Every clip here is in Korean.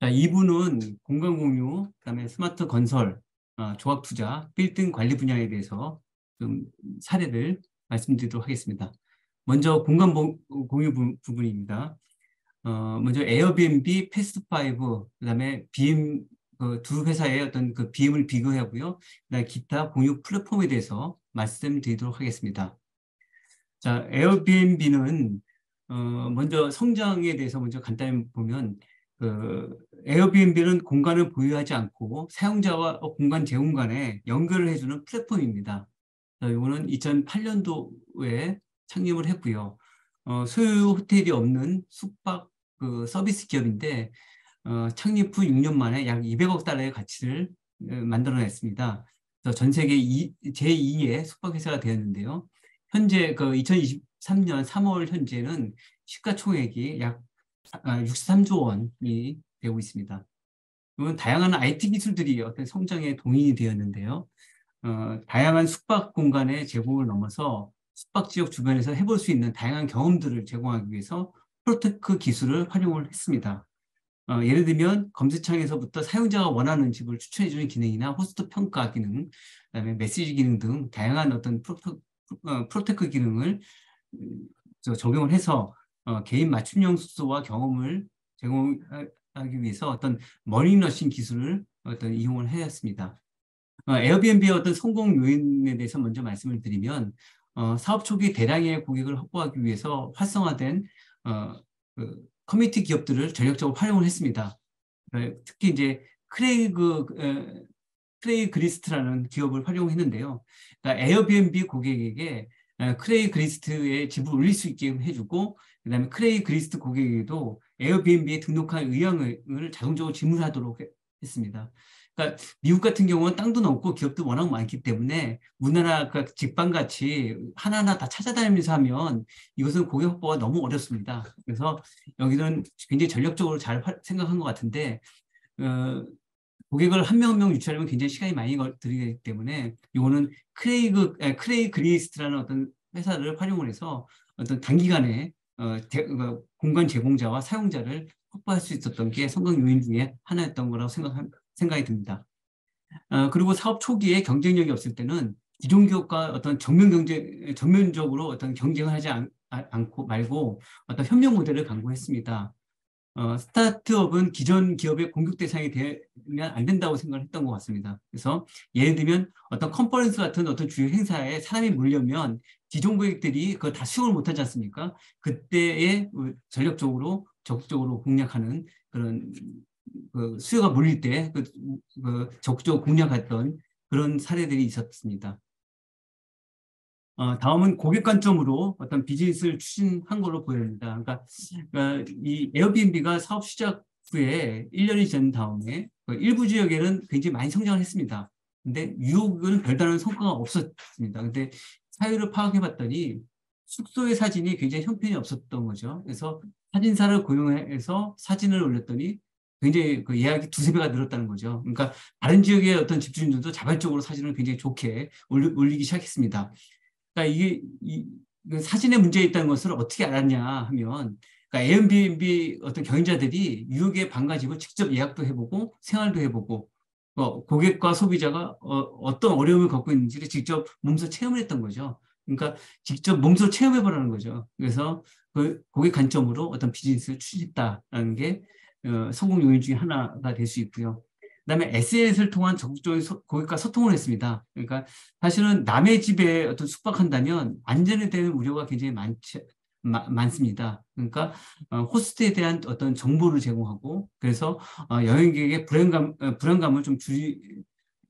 자, 2부는 공간 공유, 그다음에 스마트 건설, 조합 투자, 빌딩 관리 분야에 대해서 좀 사례를 말씀드리도록 하겠습니다. 먼저 공간 공유 부분입니다. 먼저 에어비앤비, 패스트5, 그다음에 BM 두 회사의 어떤 그 BM을 비교하고요. 그다음에 기타 공유 플랫폼에 대해서 말씀드리도록 하겠습니다. 자, 에어비앤비는 먼저 성장에 대해서 먼저 간단히 보면 에어비앤비는 공간을 보유하지 않고 사용자와 공간 제공 간에 연결을 해주는 플랫폼입니다. 이거는 2008년도에 창립을 했고요. 소유 호텔이 없는 숙박 서비스 기업인데 창립 후 6년 만에 약 200억 달러의 가치를 만들어냈습니다. 그래서 전 세계 제2의 숙박회사가 되었는데요. 현재 2023년 3월 현재는 시가총액이 약 63조 원이 되고 있습니다. 이건 다양한 IT 기술들이 어떤 성장에 동인이 되었는데요. 다양한 숙박 공간의 제공을 넘어서 숙박 지역 주변에서 해볼 수 있는 다양한 경험들을 제공하기 위해서 프로테크 기술을 활용을 했습니다. 예를 들면 검색창에서부터 사용자가 원하는 집을 추천해주는 기능이나 호스트 평가 기능, 그다음에 메시지 기능 등 다양한 어떤 프로테크 기능을 적용을 해서 개인 맞춤형 숙소와 경험을 제공하기 위해서 어떤 머니러싱 기술을 어떤 이용을 해왔습니다. 에어비앤비의 어떤 성공 요인에 대해서 먼저 말씀을 드리면 사업 초기 대량의 고객을 확보하기 위해서 활성화된 커뮤니티 기업들을 전략적으로 활용을 했습니다. 특히 이제 크레이그리스트라는 기업을 활용했는데요. 그러니까 에어비앤비 고객에게 크레이그리스트에 집을 올릴 수 있게 해주고, 그다음에 크레이그리스트 고객에게도 에어비앤비에 등록한 의향을 자동적으로 지문하도록 했습니다. 그러니까 미국 같은 경우는 땅도 넓고 기업도 워낙 많기 때문에 우리나라 직방같이 하나하나 다 찾아다니면서 하면 이것은 고객 확보가 너무 어렵습니다. 그래서 여기는 굉장히 전략적으로 잘 생각한 것 같은데 고객을 한 명 한 명 유치하려면 굉장히 시간이 많이 들기 때문에 이거는 크레이그리스트라는 어떤 회사를 활용을 해서 어떤 단기간에 공간 제공자와 사용자를 확보할 수 있었던 게 성공 요인 중에 하나였던 거라고 생각이 듭니다. 그리고 사업 초기에 경쟁력이 없을 때는 기존 기업과 어떤 정면적으로 어떤 경쟁을 하지 않고 말고 어떤 협력 모델을 강구했습니다. 스타트업은 기존 기업의 공격 대상이 되면 안 된다고 생각을 했던 것 같습니다. 그래서 예를 들면 어떤 컨퍼런스 같은 어떤 주요 행사에 사람이 몰려면 기존 고객들이 그걸 다 수용을 못하지 않습니까? 그때에 전력적으로 적극적으로 공략하는 그런 수요가 몰릴 때 적극적으로 공략했던 그런 사례들이 있었습니다. 다음은 고객 관점으로 어떤 비즈니스를 추진한 걸로 보입니다. 그러니까 이 에어비앤비가 사업 시작 후에 1년이 지난 다음에 일부 지역에는 굉장히 많이 성장을 했습니다. 근데 유혹은 별다른 성과가 없었습니다. 근데 사유를 파악해 봤더니 숙소의 사진이 굉장히 형편이 없었던 거죠. 그래서 사진사를 고용해서 사진을 올렸더니 굉장히 예약이 두세 배가 늘었다는 거죠. 그러니까 다른 지역의 어떤 집주인들도 자발적으로 사진을 굉장히 좋게 올리기 시작했습니다. 그러니까 이게 사진에 문제 있다는 것을 어떻게 알았냐 하면, 그러니까 에어비앤비 어떤 경영자들이 유혹의 방가집을 직접 예약도 해보고 생활도 해보고 고객과 소비자가 어떤 어려움을 겪고 있는지를 직접 몸소 체험을 했던 거죠. 그러니까 직접 몸소 체험해보라는 거죠. 그래서 그 고객 관점으로 어떤 비즈니스를 추진했다는 게 성공 요인 중에 하나가 될 수 있고요. 그다음에 SNS를 통한 적극적인 고객과 소통을 했습니다. 그러니까 사실은 남의 집에 어떤 숙박한다면 안전에 대한 우려가 굉장히 많습니다. 그러니까 호스트에 대한 어떤 정보를 제공하고 그래서 여행객의 불안감을 좀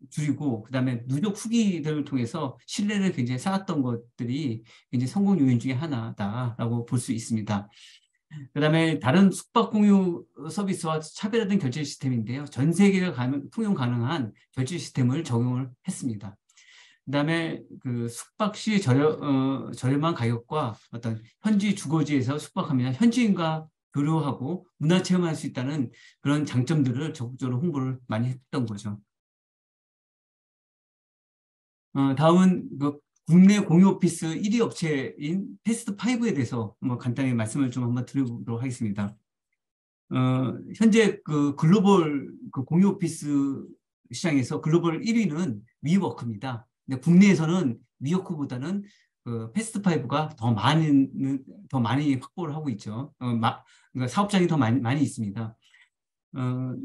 줄이고 그다음에 누적 후기들을 통해서 신뢰를 굉장히 쌓았던 것들이 굉장히 성공 요인 중에 하나다라고 볼 수 있습니다. 그다음에 다른 숙박 공유 서비스와 차별화된 결제 시스템인데요. 전 세계가 통용 가능한 결제 시스템을 적용을 했습니다. 그다음에 숙박 시 저렴한 가격과 어떤 현지 주거지에서 숙박하면 현지인과 교류하고 문화 체험할 수 있다는 그런 장점들을 적극적으로 홍보를 많이 했던 거죠. 다음은 국내 공유 오피스 1위 업체인 패스트5에 대해서 간단히 말씀을 좀 한번 드리도록 하겠습니다. 현재 그 글로벌 그 공유 오피스 시장에서 글로벌 1위는 위워크입니다. 근데 국내에서는 위워크보다는 그 패스트파이브가 더 많이 확보를 하고 있죠. 그러니까 사업장이 더 많이 있습니다. 어,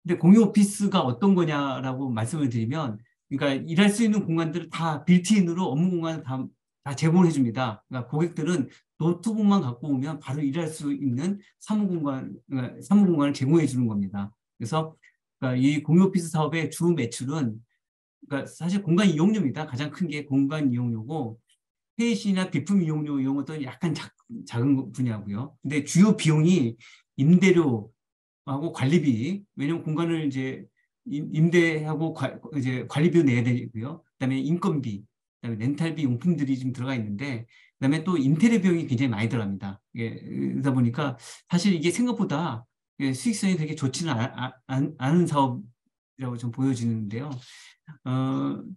근데 공유 오피스가 어떤 거냐라고 말씀을 드리면, 그러니까 일할 수 있는 공간들을 다 빌트인으로 업무 공간을 다 제공해 줍니다. 그러니까 고객들은 노트북만 갖고 오면 바로 일할 수 있는 그러니까 사무 공간을 제공해 주는 겁니다. 그래서 그러니까 이 공유 오피스 사업의 주 매출은, 그러니까 사실 공간 이용료입니다. 가장 큰 게 공간 이용료고, 회의실이나 비품 이용료 이런 것도 약간 작은 분야고요. 근데 주요 비용이 임대료 하고 관리비, 왜냐면 공간을 이제 임대하고 이제 관리비 내야 되고요. 그다음에 인건비, 그다음에 렌탈비 용품들이 좀 들어가 있는데, 그다음에 또 인테리어 비용이 굉장히 많이 들어갑니다. 그러다 보니까 사실 이게 생각보다 수익성이 되게 좋지는 않은 사업이라고 좀 보여지는데요.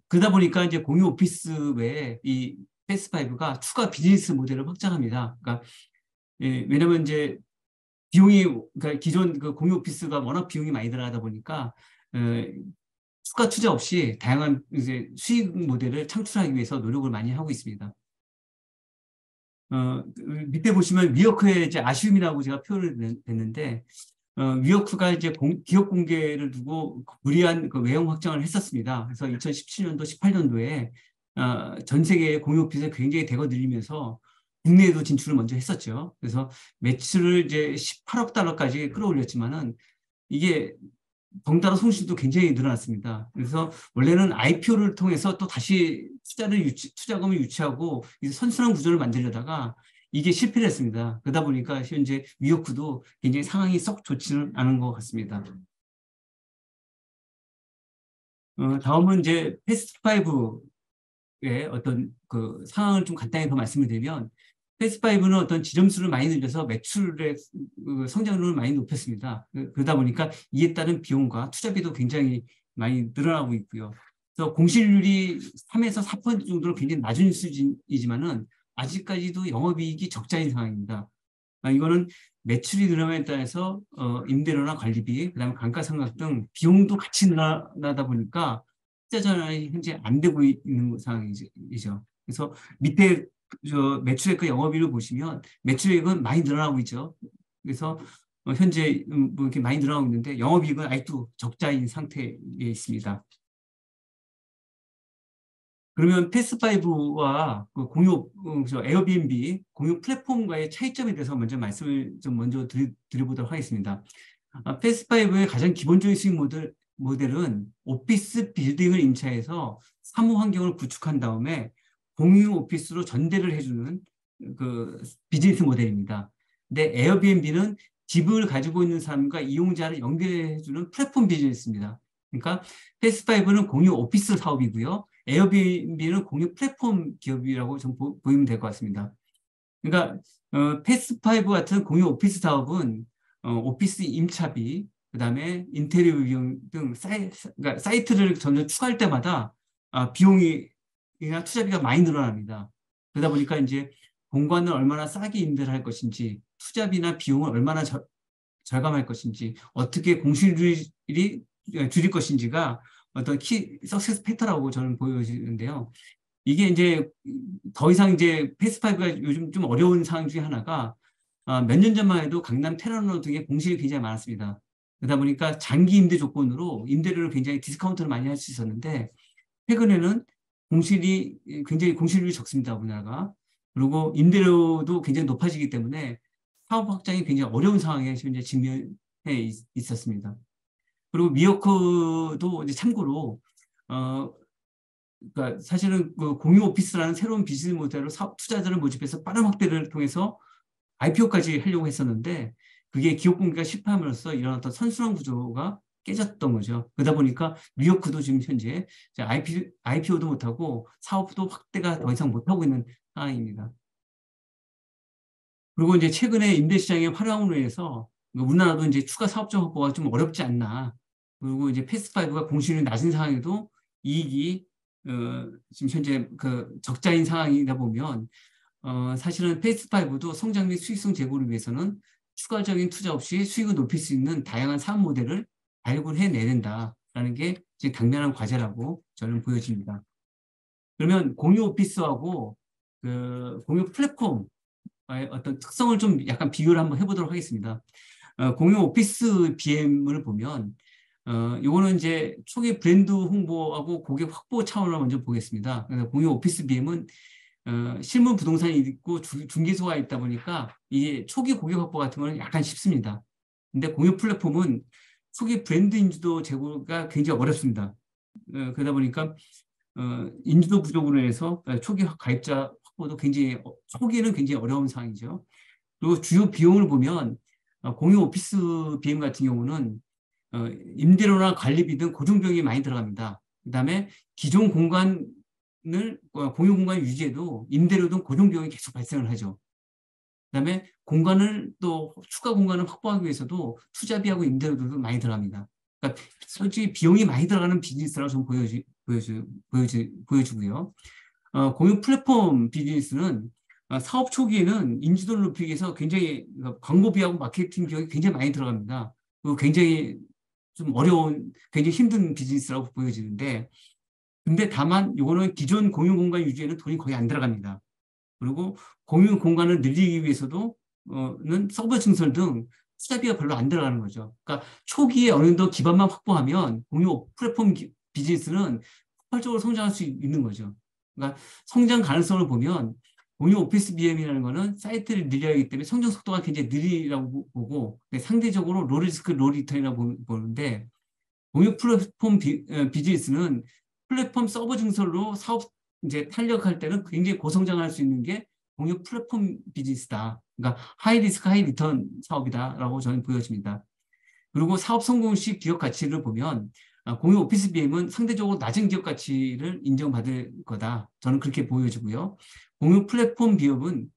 그러다 보니까 이제 공유 오피스 외에 이 패스파이브가 추가 비즈니스 모델을 확장합니다. 그러니까 왜냐면 이제 비용이, 그러니까 기존 그 공유 오피스가 워낙 비용이 많이 들어가다 보니까 추가 투자 없이 다양한 이제 수익 모델을 창출하기 위해서 노력을 많이 하고 있습니다. 밑에 보시면 위워크의 이제 아쉬움이라고 제가 표현을 했는데, 위워크가 이제 기업 공개를 두고 무리한 그 외형 확장을 했었습니다. 그래서 2017년도, 18년도에 전 세계 공유 오피스에 굉장히 대거 늘리면서 국내에도 진출을 먼저 했었죠. 그래서 매출을 이제 18억 달러까지 끌어올렸지만은 이게 덩달아 손실도 굉장히 늘어났습니다. 그래서 원래는 IPO를 통해서 또 다시 투자금을 유치하고 선순환 구조를 만들려다가 이게 실패를 했습니다. 그러다 보니까 현재 위워크도 굉장히 상황이 썩 좋지는 않은 것 같습니다. 다음은 이제 패스트5의 어떤 그 상황을 좀 간단히 더 말씀을 드리면, 패스트5는 어떤 지점수를 많이 늘려서 매출의 그 성장률을 많이 높였습니다. 그러다 보니까 이에 따른 비용과 투자비도 굉장히 많이 늘어나고 있고요. 그래서 공실률이 3에서 4% 정도로 굉장히 낮은 수준이지만은 아직까지도 영업이익이 적자인 상황입니다. 이거는 매출이 늘어남에 따라서 임대료나 관리비, 그다음에 감가상각 등 비용도 같이 늘어나다 보니까 투자 전환이 현재 안 되고 있는 상황이죠. 그래서 밑에 매출액 그 영업이익을 보시면 매출액은 많이 늘어나고 있죠. 그래서 현재 뭐 이렇게 많이 늘어나고 있는데 영업이익은 아직도 적자인 상태에 있습니다. 그러면 패스5와 그 에어비앤비 공유 플랫폼과의 차이점에 대해서 먼저 말씀을 좀 먼저 드려보도록 하겠습니다. 패스5의 가장 기본적인 수익 모델은 오피스 빌딩을 임차해서 사무 환경을 구축한 다음에 공유 오피스로 전대를 해주는 그 비즈니스 모델입니다. 근데 에어비앤비는 집을 가지고 있는 사람과 이용자를 연결해주는 플랫폼 비즈니스입니다. 그러니까 패스5는 공유 오피스 사업이고요. 에어비앤비는 공유 플랫폼 기업이라고 좀 보이면 될 것 같습니다. 그러니까 패스5 같은 공유 오피스 사업은 오피스 임차비, 그다음에 인테리어 비용 등 그러니까 사이트를 점점 추가할 때마다 비용이나 투자비가 많이 늘어납니다. 그러다 보니까 이제 공간을 얼마나 싸게 임대할 것인지, 투자비나 비용을 얼마나 절감할 것인지, 어떻게 공실률이 줄일 것인지가 어떤 석세스 팩터라고 저는 보여지는데요. 이게 이제 더 이상 이제 패스파이브가 요즘 좀 어려운 상황 중에 하나가, 몇 년 전만 해도 강남 테라노 등의 공실이 굉장히 많았습니다. 그러다 보니까 장기 임대 조건으로 임대료를 굉장히 디스카운트를 많이 할 수 있었는데, 최근에는 굉장히 공실률이 적습니다, 우리나라가. 그리고 임대료도 굉장히 높아지기 때문에 사업 확장이 굉장히 어려운 상황에 현재 직면해 있었습니다. 그리고 미어크도 이제 참고로 그러니까 사실은 그 공유 오피스라는 새로운 비즈니스 모델로 투자자를 모집해서 빠른 확대를 통해서 IPO까지 하려고 했었는데, 그게 기업 공개가 실패함으로써 이런 어떤 선순환 구조가 깨졌던 거죠. 그러다 보니까 뉴요크도 지금 현재 IPO도 못하고 사업도 확대가 더 이상 못하고 있는 상황입니다. 그리고 이제 최근에 임대시장의 활황으로 인해서 우리나라도 이제 추가 사업장 확보가 좀 어렵지 않나. 그리고 이제 패스트5가 공실률이 낮은 상황에도 이익이 지금 현재 그 적자인 상황이다 보면 사실은 패스트5도 성장 및 수익성 제고를 위해서는 추가적인 투자 없이 수익을 높일 수 있는 다양한 사업 모델을 발굴해내는다라는 게 지금 당면한 과제라고 저는 보여집니다. 그러면 공유 오피스하고 그 공유 플랫폼의 어떤 특성을 좀 약간 비교를 한번 해보도록 하겠습니다. 공유 오피스 BM을 보면 요거는 이제 초기 브랜드 홍보하고 고객 확보 차원을 먼저 보겠습니다. 그래서 공유 오피스 BM은 실물 부동산이 있고 중개소가 있다 보니까 이게 초기 고객 확보 같은 거는 약간 쉽습니다. 근데 공유 플랫폼은 초기 브랜드 인지도 제고가 굉장히 어렵습니다. 그러다 보니까 인지도 부족으로 해서 초기 가입자 확보도 굉장히 초기에는 굉장히 어려운 상황이죠. 그리고 주요 비용을 보면 공유 오피스 BM 같은 경우는 임대료나 관리비 등 고정비용이 많이 들어갑니다. 그다음에 기존 공간을 공유 공간 유지에도 임대료 등 고정비용이 계속 발생을 하죠. 그다음에 공간을 또 추가 공간을 확보하기 위해서도 투자비하고 임대료도 많이 들어갑니다. 그러니까 솔직히 비용이 많이 들어가는 비즈니스라고 좀 보여주고요. 공유 플랫폼 비즈니스는 사업 초기에는 인지도를 높이기 위해서 굉장히 광고비하고 마케팅 비용이 굉장히 많이 들어갑니다. 그리고 굉장히 좀 어려운, 굉장히 힘든 비즈니스라고 보여지는데, 근데 다만 이거는 기존 공유 공간 유지에는 돈이 거의 안 들어갑니다. 그리고 공유 공간을 늘리기 위해서도 는 서버 증설 등 투자비가 별로 안 들어가는 거죠. 그러니까 초기에 어느 정도 기반만 확보하면 공유 플랫폼 비즈니스는 폭발적으로 성장할 수 있는 거죠. 그러니까 성장 가능성을 보면 공유 오피스 BM이라는 거는 사이트를 늘려야 하기 때문에 성장 속도가 굉장히 느리라고 보고 상대적으로 로리스크 로리턴이라고 보는데 공유 플랫폼 비즈니스는 플랫폼 서버 증설로 사업 이제 탄력할 때는 굉장히 고성장할 수 있는 게 공유 플랫폼 비즈니스다. 그러니까 하이 리스크 하이 리턴 사업이다라고 저는 보여집니다. 그리고 사업 성공 시 기업 가치를 보면 공유 오피스 BM은 상대적으로 낮은 기업 가치를 인정받을 거다. 저는 그렇게 보여지고요. 공유 플랫폼 기업은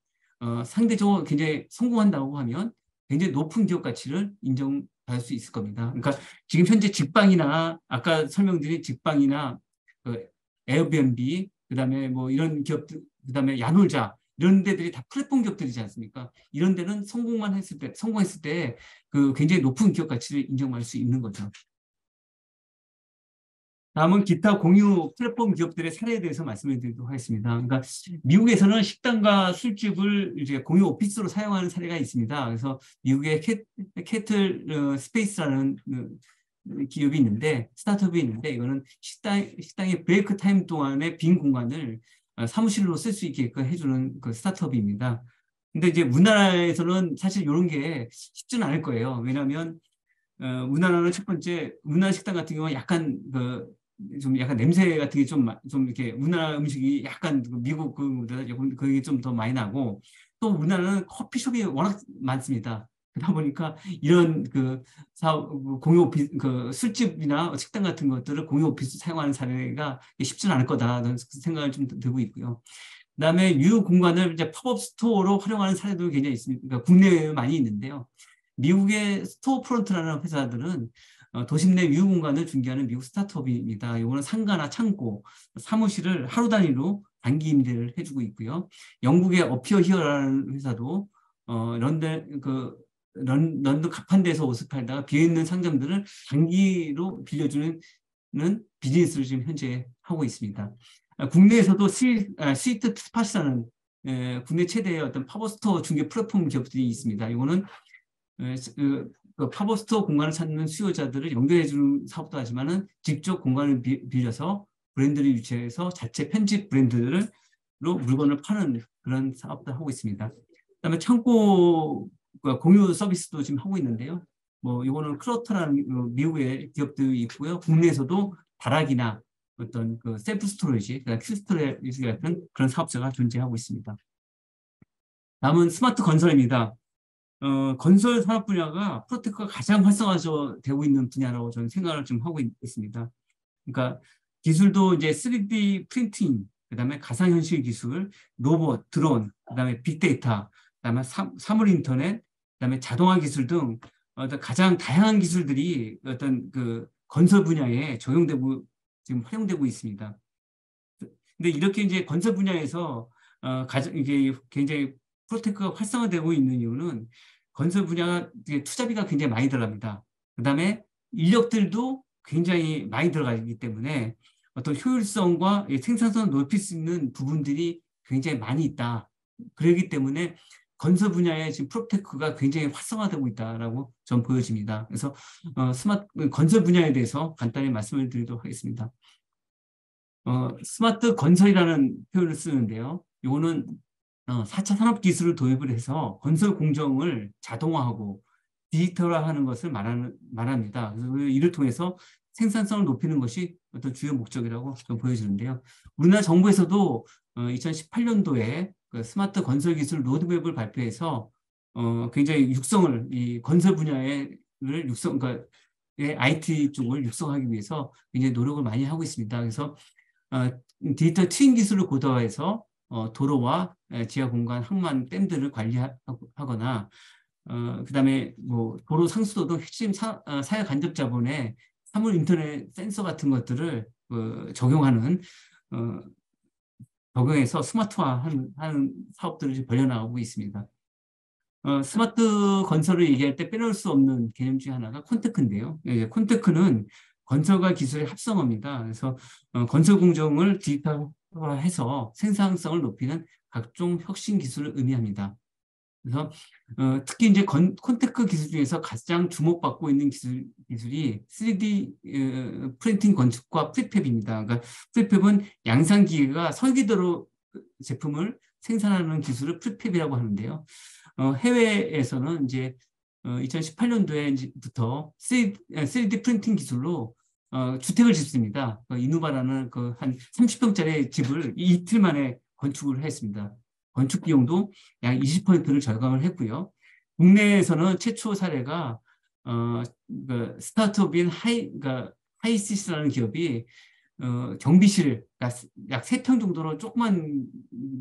상대적으로 굉장히 성공한다고 하면 굉장히 높은 기업 가치를 인정받을 수 있을 겁니다. 그러니까 지금 현재 직방이나 아까 설명드린 직방이나 에어비앤비 그다음에 뭐 이런 기업들 그다음에 야놀자 이런 데들이 다 플랫폼 기업들이지 않습니까? 이런 데는 성공했을 때 그 굉장히 높은 기업 가치를 인정받을 수 있는 거죠. 다음은 기타 공유 플랫폼 기업들의 사례에 대해서 말씀을 드리도록 하겠습니다. 그러니까 미국에서는 식당과 술집을 이제 공유 오피스로 사용하는 사례가 있습니다. 그래서 미국의 캐틀 스페이스라는 기업이 있는데 스타트업이 있는데 이거는 식당의 브레이크 타임 동안의 빈 공간을 사무실로 쓸 수 있게끔 해주는 그 스타트업입니다. 근데 이제 우리나라에서는 사실 이런 게 쉽지는 않을 거예요. 왜냐하면 우리나라는 첫 번째 우리나라 식당 같은 경우는 약간 좀 약간 냄새 같은 게 좀 이렇게 우리나라 음식이 약간 미국 그보다 그게 좀 더 많이 나고 또 우리나라는 커피숍이 워낙 많습니다. 그러다 보니까 이런 공유 오피스 술집이나 식당 같은 것들을 공유 오피스 사용하는 사례가 쉽지는 않을 거다라는 생각을 좀 들고 있고요. 그다음에 유휴 공간을 이제 팝업 스토어로 활용하는 사례도 굉장히 있습니다. 그러니까 국내에 많이 있는데요. 미국의 스토어 프론트라는 회사들은 도심 내 유휴 공간을 중개하는 미국 스타트업입니다. 이거는 상가나 창고, 사무실을 하루 단위로 단기 임대를 해주고 있고요. 영국의 어피어 히어라는 회사도 런던 가판대에서 옷을 팔다가 비어있는 상점들을 단기로 빌려주는 비즈니스를 지금 현재 하고 있습니다. 국내에서도 스위트 스팟이라는 국내 최대의 어떤 팝업스토어 중개 플랫폼 기업들이 있습니다. 이거는 그 팝업스토어 공간을 찾는 수요자들을 연결해주는 사업도 하지만은 직접 공간을 빌려서 브랜드를 유치해서 자체 편집 브랜드로 물건을 파는 그런 사업도 하고 있습니다. 그다음에 창고 공유 서비스도 지금 하고 있는데요. 뭐 이거는 클러터라는 미국의 기업들이 있고요. 국내에서도 다락이나 어떤 셀프 스토리지, 큐 스토리지 같은 그런 사업자가 존재하고 있습니다. 다음은 스마트 건설입니다. 건설 산업 분야가 프로테크가 가장 활성화되고 있는 분야라고 저는 생각을 좀 하고 있습니다. 그러니까 기술도 이제 3D 프린팅, 그다음에 가상현실 기술, 로봇, 드론, 그다음에 빅데이터, 그다음에 사물 인터넷, 그다음에 자동화 기술 등 어떤 가장 다양한 기술들이 어떤 건설 분야에 적용되고 지금 활용되고 있습니다. 근데 이렇게 이제 건설 분야에서 이게 굉장히 프로테크가 활성화되고 있는 이유는 건설 분야가 투자비가 굉장히 많이 들어갑니다. 그다음에 인력들도 굉장히 많이 들어가기 때문에 어떤 효율성과 생산성을 높일 수 있는 부분들이 굉장히 많이 있다. 그렇기 때문에 건설 분야에 지금 프로테크가 굉장히 활성화되고 있다라고 전 보여집니다. 그래서 스마트 건설 분야에 대해서 간단히 말씀을 드리도록 하겠습니다. 스마트 건설이라는 표현을 쓰는데요. 이거는 4차 산업 기술을 도입을 해서 건설 공정을 자동화하고 디지털화하는 것을 말합니다. 그래서 이를 통해서 생산성을 높이는 것이 어떤 주요 목적이라고 보여지는데요. 우리나라 정부에서도 2018년도에 그 스마트 건설 기술 로드맵을 발표해서 굉장히 육성을 이 건설 분야를 그러니까 IT 쪽을 육성하기 위해서 굉장히 노력을 많이 하고 있습니다. 그래서 디지털 트윈 기술을 고도화해서 도로와 지하 공간, 항만, 댐들을 관리하거나 그다음에 뭐 도로 상수도 등 핵심 사회 간접 자본의 사물 인터넷 센서 같은 것들을 적용해서 스마트화하는 사업들을 벌려나가고 있습니다. 스마트 건설을 얘기할 때 빼놓을 수 없는 개념 중에 하나가 콘테크인데요. 콘테크는 건설과 기술의 합성어입니다. 그래서 건설 공정을 디지털화해서 생산성을 높이는 각종 혁신 기술을 의미합니다. 그래서 특히 이제 콘테크 기술 중에서 가장 주목받고 있는 기술이 3D 프린팅 건축과 프리팹입니다. 그러니까 프리팹은 양산 기계가 설계대로 제품을 생산하는 기술을 프리팹이라고 하는데요. 해외에서는 이제 2018년도에부터 3D 프린팅 기술로 주택을 짓습니다. 이누바라는 그 한 30평짜리 집을 이틀 만에 건축을 했습니다. 건축 비용도 약 20%를 절감을 했고요. 국내에서는 최초 사례가 그 스타트업인 하이시스라는 기업이 경비실 약 3평 정도로 조그만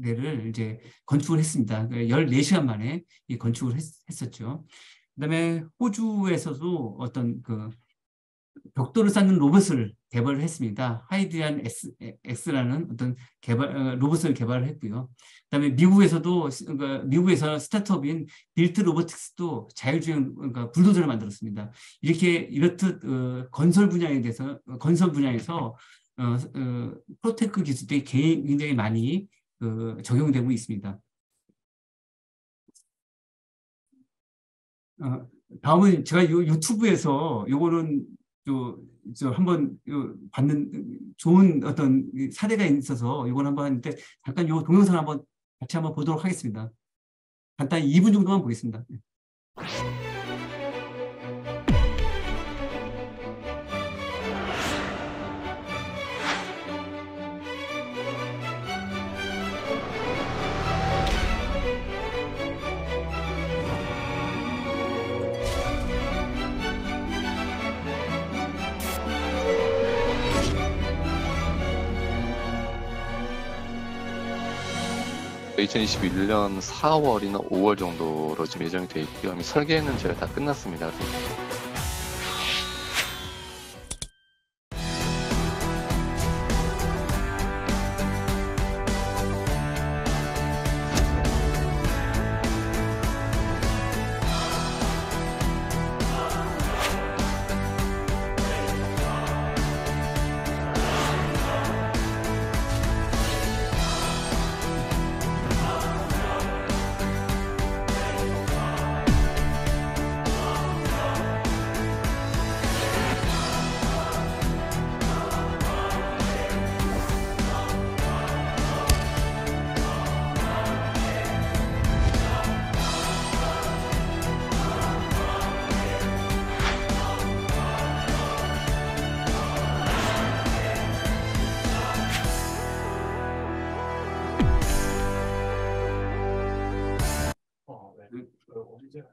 데를 이제 건축을 했습니다. 14시간 만에 이 건축을 했었죠. 그다음에 호주에서도 어떤 그 벽돌을 쌓는 로봇을 개발을 했습니다. 하이드리안 X라는 어떤 로봇을 개발을 했고요. 그다음에 미국에서 스타트업인 빌트 로보틱스도 자율주행 그러니까 불도저를 만들었습니다. 이렇듯 건설 분야에서 프로테크 기술들이 굉장히 많이 적용되고 있습니다. 다음은 제가 유튜브에서 요거는 한번 받는 좋은 어떤 사례가 있어서 이건 한번 하는데 잠깐 요 동영상 같이 한번 보도록 하겠습니다. 간단히 2분 정도만 보겠습니다. 2021년 4월이나 5월 정도로 지금 예정이 되어 있고요. 이미 설계는 저희가 다 끝났습니다.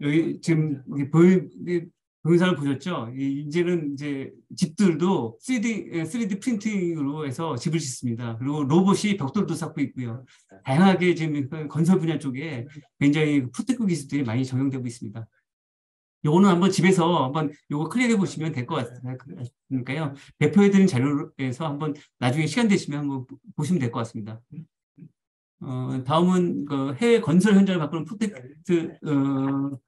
여기 지금 동영상을 보셨죠? 이제는 이제 집들도 3D 프린팅으로 해서 집을 짓습니다. 그리고 로봇이 벽돌도 쌓고 있고요. 다양하게 지금 건설 분야 쪽에 굉장히 프로테크 기술들이 많이 적용되고 있습니다. 요거는 한번 집에서 한번 요거 클릭해 보시면 될 것 같으니까요. 배포해드린 자료에서 한번 나중에 시간 되시면 한번 보시면 될 것 같습니다. 다음은 그 해외 건설 현장을 바꾸는 프로젝트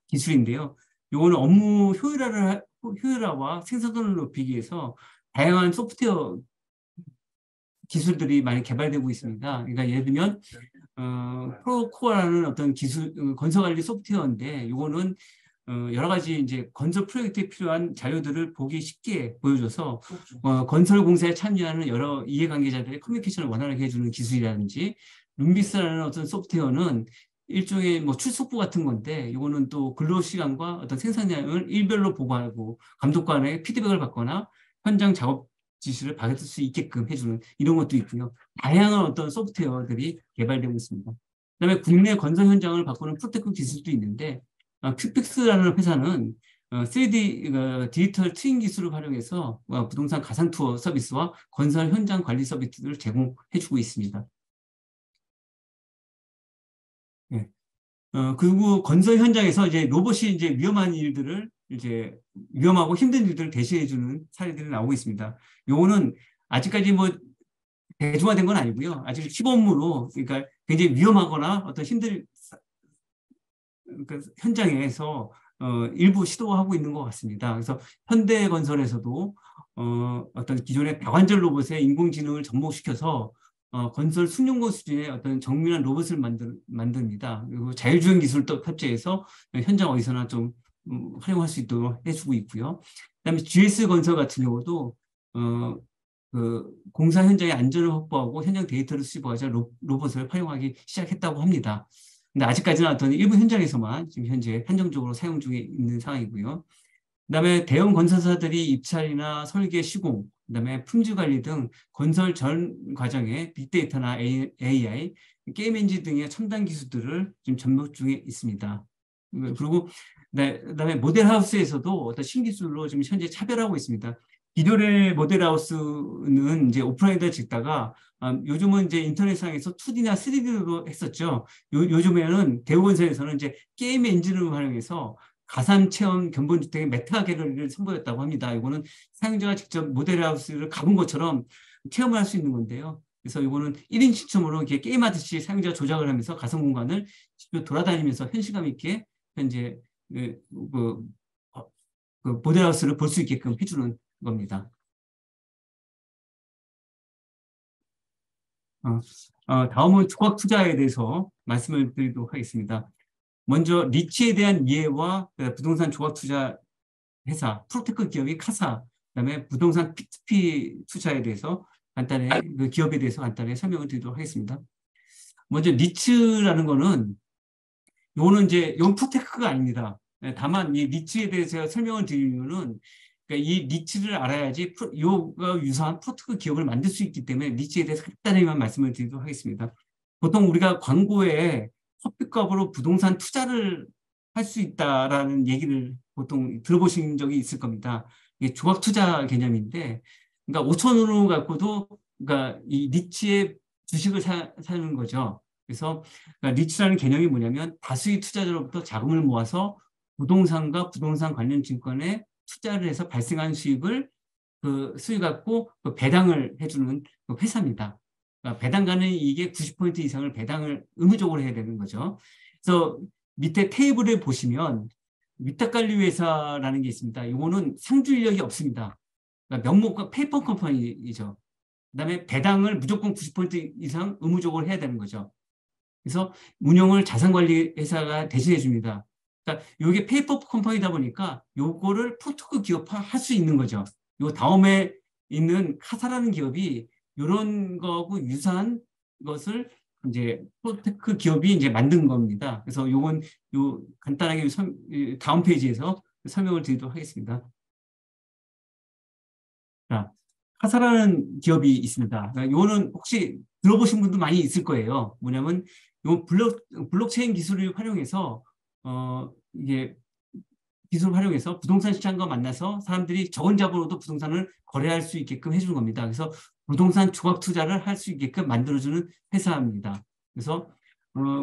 기술인데요. 요거는 업무 효율화와 생산성을 높이기 위해서 다양한 소프트웨어 기술들이 많이 개발되고 있습니다. 그러니까 예를 들면 프로코어라는 어떤 기술 건설 관리 소프트웨어인데 요거는 여러 가지 이제 건설 프로젝트에 필요한 자료들을 보기 쉽게 보여줘서 건설 공사에 참여하는 여러 이해관계자들의 커뮤니케이션을 원활하게 해주는 기술이라든지 룸비스라는 어떤 소프트웨어는 일종의 뭐 출석부 같은 건데 이거는 또 근로 시간과 어떤 생산량을 일별로 보고하고 감독관의 피드백을 받거나 현장 작업 지시를 받을 수 있게끔 해주는 이런 것도 있고요. 다양한 어떤 소프트웨어들이 개발되고 있습니다. 그다음에 국내 건설 현장을 바꾸는 프로테크 기술도 있는데 큐픽스라는 회사는 3D 디지털 트윈 기술을 활용해서 부동산 가상 투어 서비스와 건설 현장 관리 서비스를 제공해주고 있습니다. 네. 그리고 건설 현장에서 이제 로봇이 이제 위험한 일들을 이제 위험하고 힘든 일들을 대신해주는 사례들이 나오고 있습니다. 요거는 아직까지 뭐 대중화된 건 아니고요. 아직 시범으로 그러니까 굉장히 위험하거나 어떤 힘든 그러니까 현장에서 일부 시도하고 있는 것 같습니다. 그래서 현대건설에서도 어떤 기존의 다관절 로봇에 인공지능을 접목시켜서 건설 숙련도 수준의 어떤 정밀한 로봇을 만듭니다. 그리고 자율주행 기술도 탑재해서 현장 어디서나 좀 활용할 수 있도록 해주고 있고요. 그다음에 GS건설 같은 경우도 그 공사 현장의 안전을 확보하고 현장 데이터를 수집하자 로봇을 활용하기 시작했다고 합니다. 근데 아직까지는 어떤 일부 현장에서만 지금 현재 한정적으로 사용 중에 있는 상황이고요. 그다음에 대형 건설사들이 입찰이나 설계 시공, 그다음에 품질 관리 등 건설 전 과정에 빅데이터나 AI, 게임 엔진 등의 첨단 기술들을 지금 접목 중에 있습니다. 그리고 그다음에 모델하우스에서도 어떤 신기술로 지금 현재 차별하고 있습니다. 기존의 모델하우스는 이제 오프라인에다 짓다가 요즘은 이제 인터넷상에서 2D나 3D로 했었죠. 요즘에는 대우건설에서는 이제 게임 엔진을 활용해서 가상 체험 견본주택의 메타 갤러리를 선보였다고 합니다. 이거는 사용자가 직접 모델하우스를 가본 것처럼 체험을 할 수 있는 건데요. 그래서 이거는 1인 시점으로 이렇게 게임하듯이 사용자가 조작을 하면서 가상 공간을 직접 돌아다니면서 현실감 있게 현재 그 모델하우스를 볼 수 있게끔 해주는 겁니다. 다음은 조각 투자에 대해서 말씀을 드리도록 하겠습니다. 먼저 리츠에 대한 이해와 부동산 조각 투자 회사, 프로테크 기업이 카사, 그다음에 부동산 P2P 투자에 대해서 간단히 그 기업에 대해서 간단히 설명을 드리도록 하겠습니다. 먼저 리츠라는 거는 요거는 이제 요 프로테크가 아닙니다. 다만 이 리츠에 대해서 설명을 드리면은 그러니까 이 리츠를 알아야지 요가 유사한 프로테크 기업을 만들 수 있기 때문에 리츠에 대해서 간단히만 말씀을 드리도록 하겠습니다. 보통 우리가 광고에 커피값으로 부동산 투자를 할 수 있다라는 얘기를 보통 들어보신 적이 있을 겁니다. 이게 조각 투자 개념인데, 그러니까 5,000원으로 갖고도 그러니까 이 리츠의 주식을 사는 거죠. 그래서 그러니까 리츠라는 개념이 뭐냐면 다수의 투자자로부터 자금을 모아서 부동산과 부동산 관련 증권에 투자를 해서 발생한 수익을 그 수익 갖고 그 배당을 해주는 그 회사입니다. 그러니까 배당 가능 이익의 90% 이상을 배당을 의무적으로 해야 되는 거죠. 그래서 밑에 테이블에 보시면 위탁관리회사라는 게 있습니다. 이거는 상주 인력이 없습니다. 그러니까 명목과 페이퍼 컴퍼니이죠. 그다음에 배당을 무조건 90% 이상 의무적으로 해야 되는 거죠. 그래서 운영을 자산관리회사가 대신해 줍니다. 그러니까 이게 페이퍼 컴퍼니다 보니까 요거를 프로토콜 기업화 할 수 있는 거죠. 요 다음에 있는 카사라는 기업이 이런 거하고 유사한 것을 이제 프로테크 기업이 이제 만든 겁니다. 그래서 요건 요 간단하게 다음 페이지에서 설명을 드리도록 하겠습니다. 자, 카사라는 기업이 있습니다. 그러니까 요거는 혹시 들어보신 분도 많이 있을 거예요. 뭐냐면 요 블록체인 기술을 활용해서 이게 기술을 활용해서 부동산 시장과 만나서 사람들이 적은 자본으로도 부동산을 거래할 수 있게끔 해주는 겁니다. 그래서 부동산 조각 투자를 할 수 있게끔 만들어주는 회사입니다. 그래서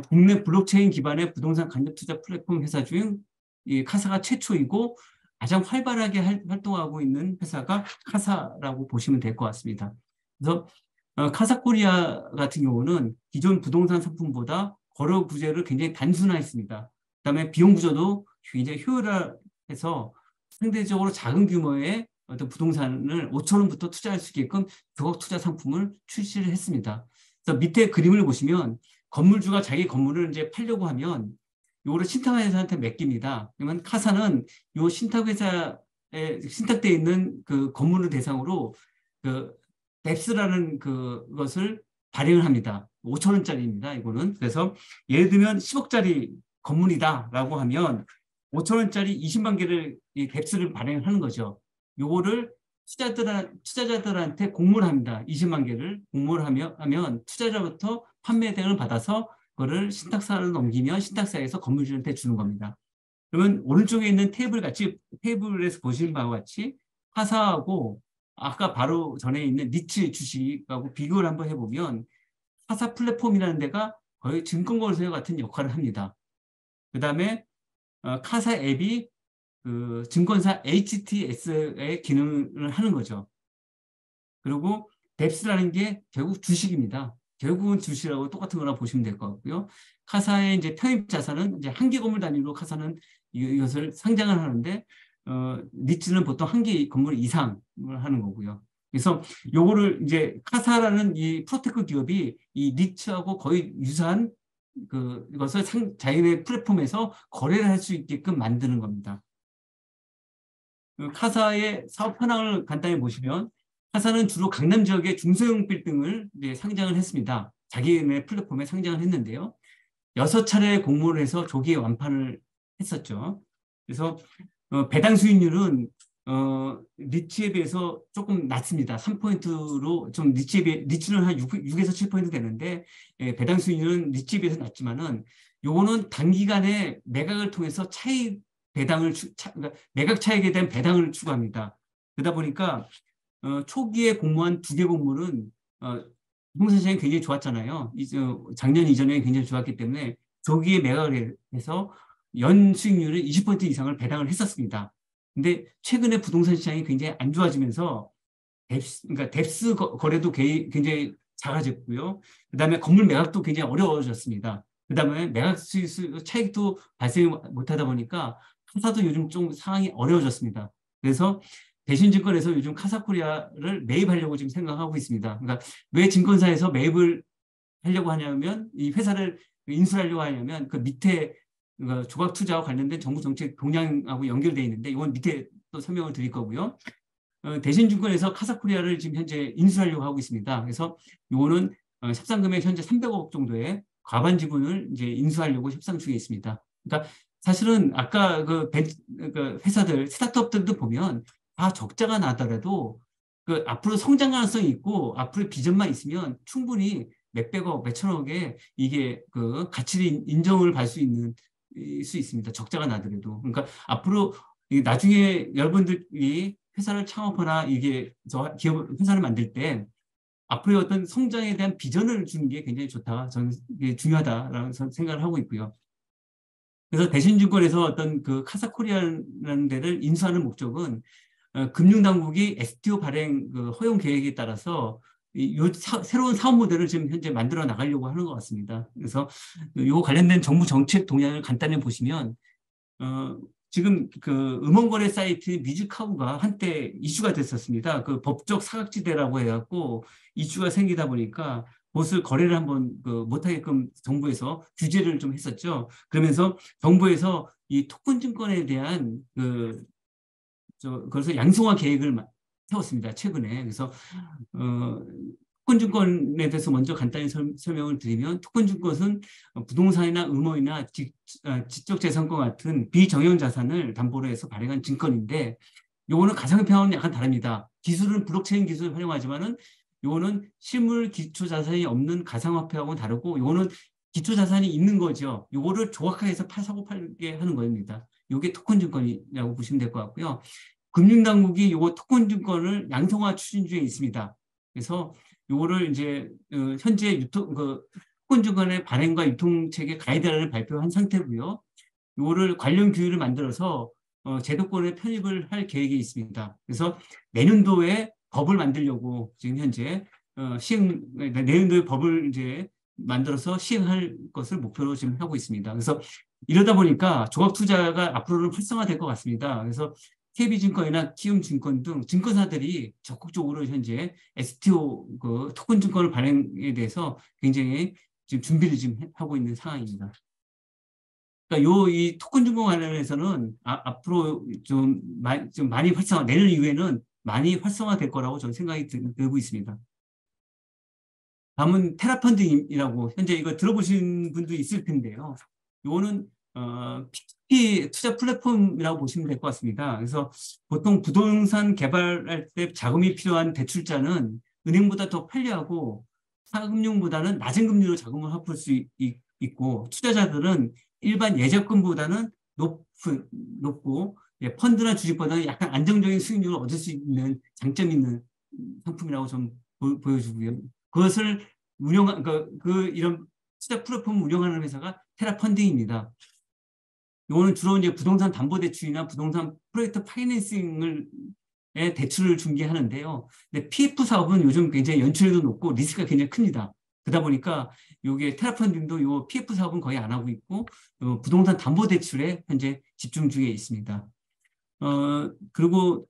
국내 블록체인 기반의 부동산 간접 투자 플랫폼 회사 중 이 카사가 최초이고 가장 활발하게 활동하고 있는 회사가 카사라고 보시면 될 것 같습니다. 그래서 카사코리아 같은 경우는 기존 부동산 상품보다 거래 구조를 굉장히 단순화했습니다. 그다음에 비용 구조도 굉장히 효율화해서 상대적으로 작은 규모의 어떤 부동산을 5천 원부터 투자할 수 있게끔 조각 투자 상품을 출시를 했습니다. 그래서 밑에 그림을 보시면 건물주가 자기 건물을 이제 팔려고 하면 이거를 신탁회사한테 맡깁니다. 그러면 카사는 이 신탁회사에 신탁되어 있는 그 건물을 대상으로 그 뎁스라는 그것을 발행을 합니다. 5천 원짜리입니다. 이거는. 그래서 예를 들면 10억짜리 건물이다라고 하면 5천 원짜리 20만 개를 이 뎁스를 발행을 하는 거죠. 요거를 투자자들한테 공모를 합니다. 20만 개를 공모를 하면 투자자부터 판매 대행을 받아서 그거를 신탁사로 넘기면 신탁사에서 건물주한테 주는 겁니다. 그러면 오른쪽에 있는 테이블에서 보시는 바와 같이 화사하고 아까 바로 전에 있는 니츠 주식하고 비교를 한번 해보면 화사 플랫폼이라는 데가 거의 증권거래소 같은 역할을 합니다. 그 다음에 카사 앱이 그 증권사 HTS의 기능을 하는 거죠. 그리고 뎁스라는 게 결국 주식입니다. 결국은 주식하고 똑같은 거라 보시면 될 것 같고요. 카사의 이제 편입 자산은 이제 한 개 건물 단위로 카사는 이것을 상장을 하는데 니츠는 보통 한 개 건물 이상을 하는 거고요. 그래서 요거를 이제 카사라는 이 프로테크 기업이 이 니츠하고 거의 유사한 이것을 자기네 플랫폼에서 거래를 할 수 있게끔 만드는 겁니다. 카사의 사업 현황을 간단히 보시면 카사는 주로 강남 지역의 중소형 빌딩을 이제 상장을 했습니다. 자기네 플랫폼에 상장을 했는데요. 6차례 공모를 해서 조기에 완판을 했었죠. 그래서 배당 수익률은 리츠에 비해서 조금 낮습니다. 3포인트로 좀 리츠는 한 6에서 7% 되는데 배당 수익률은 리츠에 비해서 낮지만은 요거는 단기간에 매각을 통해서 그러니까 매각 차익에 대한 배당을 추구합니다. 그러다 보니까 초기에 공모한 2개 공모는 부동산 시장이 굉장히 좋았잖아요. 작년 이전에 굉장히 좋았기 때문에 조기에 매각을 해서 연 수익률을 20% 이상을 배당을 했었습니다. 근데 최근에 부동산 시장이 굉장히 안 좋아지면서 그러니까 뎁스 거래도 굉장히 작아졌고요. 그다음에 건물 매각도 굉장히 어려워졌습니다. 그다음에 매각 수익 차익도 발생 못하다 보니까 카사도 요즘 좀 상황이 어려워졌습니다. 그래서 대신증권에서 요즘 카사코리아를 매입하려고 지금 생각하고 있습니다. 그러니까 왜 증권사에서 매입을 하려고 하냐면 이 회사를 인수하려고 하냐면 그 밑에 조각 투자와 관련된 정부 정책 동향하고 연결되어 있는데 이건 밑에 또 설명을 드릴 거고요. 대신증권에서 카사코리아를 지금 현재 인수하려고 하고 있습니다. 그래서 이거는 협상 금액 현재 300억 정도의 과반 지분을 이제 인수하려고 협상 중에 있습니다. 그러니까 사실은 아까 그 회사들, 스타트업들도 보면 다 적자가 나더라도 그 앞으로 성장 가능성이 있고 앞으로 비전만 있으면 충분히 몇백억, 몇천억에 이게 그 가치를 인정을 받을 수 있습니다. 적자가 나더라도. 그러니까 앞으로 나중에 여러분들이 회사를 창업하거나 이게 회사를 만들 때 앞으로의 어떤 성장에 대한 비전을 주는 게 굉장히 좋다. 저는 이게 중요하다라는 생각을 하고 있고요. 그래서 대신증권에서 어떤 그 카사코리아라는 데를 인수하는 목적은 금융당국이 STO 발행 그 허용 계획에 따라서 새로운 사업 모델을 지금 현재 만들어 나가려고 하는 것 같습니다. 그래서 이 관련된 정부 정책 동향을 간단히 보시면 지금 그 음원거래 사이트 뮤직하우가 한때 이슈가 됐었습니다. 그 법적 사각지대라고 해갖고 이슈가 생기다 보니까 그것을 거래를 한번 못하게끔 정부에서 규제를 좀 했었죠. 그러면서 정부에서 이 토큰 증권에 대한 그래서 양성화 계획을 세웠습니다. 최근에. 그래서 토큰증권에 대해서 먼저 간단히 설명을 드리면 토큰증권은 부동산이나 음원이나 지적재산권 같은 비정형 자산을 담보로 해서 발행한 증권인데 요거는 가상화폐와는 약간 다릅니다. 기술은 블록체인 기술을 활용하지만은 요거는 실물 기초자산이 없는 가상화폐하고는 다르고 요거는 기초자산이 있는 거죠. 요거를 조각화해서 사고 팔게 하는 겁니다. 요게 토큰증권이라고 보시면 될 것 같고요. 금융당국이 요거 토큰증권을 양성화 추진 중에 있습니다. 그래서 요거를 이제 현재 토큰증권의 발행과 유통체계 가이드라인을 발표한 상태고요. 요거를 관련 규율을 만들어서 제도권에 편입을 할 계획이 있습니다. 그래서 내년도에 법을 만들려고 지금 현재 내년도에 법을 이제 만들어서 시행할 것을 목표로 지금 하고 있습니다. 그래서 이러다 보니까 조각 투자가 앞으로는 활성화될 것 같습니다. 그래서 KB증권이나 키움증권 등 증권사들이 적극적으로 현재 STO 그 토큰 증권을 발행에 대해서 굉장히 지금 준비를 지금 하고 있는 상황입니다. 그러니까 이 토큰 증권 관련해서는 앞으로 좀 많이 내년 이후에는 많이 활성화될 거라고 저는 생각이 들고 있습니다. 다음은 테라펀딩이라고 현재 이거 들어보신 분도 있을 텐데요. 이거는 P2P 투자 플랫폼이라고 보시면 될 것 같습니다. 그래서 보통 부동산 개발할 때 자금이 필요한 대출자는 은행보다 더 편리하고 사금융보다는 낮은 금리로 자금을 확보할 수 있고 투자자들은 일반 예적금보다는 높고 펀드나 주식보다는 약간 안정적인 수익률을 얻을 수 있는 장점이 있는 상품이라고 좀 보여주고요. 그것을 이런 투자 플랫폼을 운영하는 회사가 테라펀딩입니다. 이거는 주로 이제 부동산 담보대출이나 부동산 프로젝트 파이낸싱을 대출을 중개하는데요. 근데 PF 사업은 요즘 굉장히 연출도 높고 리스크가 굉장히 큽니다. 그러다 보니까 이게 테라펀딩도 요 PF 사업은 거의 안 하고 있고 부동산 담보대출에 현재 집중 중에 있습니다. 그리고